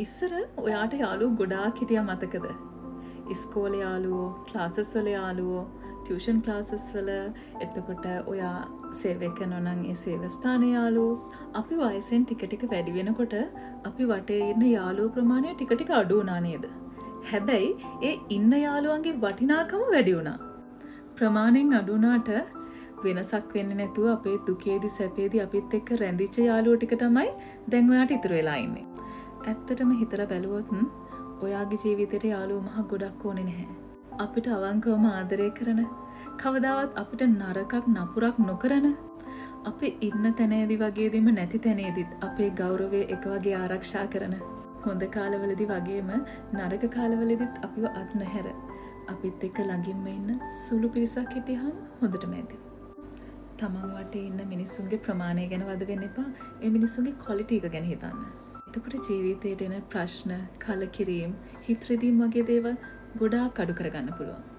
ඉස්සර ඔයාට යාළුවෝ ගොඩාක් හිටියා මතකද? ඉස්කෝලේ යාළුවෝ, ක්ලාසස් වල යාළුවෝ, ටියුෂන් ක්ලාසස් වල, එතකොට ඔයා සේවය කරනවා නම් ඒ සේව ස්ථානයේ යාළුවෝ. අපි වයසෙන් ටික ටික වැඩි වෙනකොට අපි වටේ ඉන්න යාළුවෝ ප්‍රමාණය ටික ටික අඩු වුණා නේද? හැබැයි ඒ ඉන්න යාළුවන්ගේ වටිනාකම වැඩි වුණා. ප්‍රමාණයෙන් අඩු වුණාට වෙනසක් වෙන්නේ නැතුව අපේ දුකේදී සැපේදී අපිත් එක්ක රැඳිච්ච යාළුවෝ ටික තමයි දැන් ඔයාට ඉතුරු වෙලා ඉන්නේ. ඇත්තටම හිතලා බැලුවොත් ඔයාගේ ජීවිතේට යාළුවෝ මහ ගොඩක් ඕනේ නැහැ. අපිට අවංකවම ආදරය කරන, කවදාවත් අපිට නරකක් නපුරක් නොකරන, අපි ඉන්න තැනේදී වගේදීම නැති තැනේදීත් අපේ ගෞරවය එක වගේ ආරක්ෂා කරන, හොඳ කාලවලදී වගේම නරක කාලවලදීත් අපිව අත් නැහැර අපිත් එක්ක ළඟින්ම ඉන්න සුළු පිරිසක් හිටියහම හොඳටම ඇති. තමන් වටේ ඉන්න මිනිස්සුන්ගේ ප්‍රමාණය ගැන වද වෙන්න එපා. ඒ මිනිස්සුන්ගේ ක්වොලිටි එක ගැන හිතන්න. එතකොට ජීවිතේට එන ප්‍රශ්න, කලකිරීම, හිත රිදීම් වගේ දේවල් ගොඩාක් අඩු කරගන්න පුළුවන්.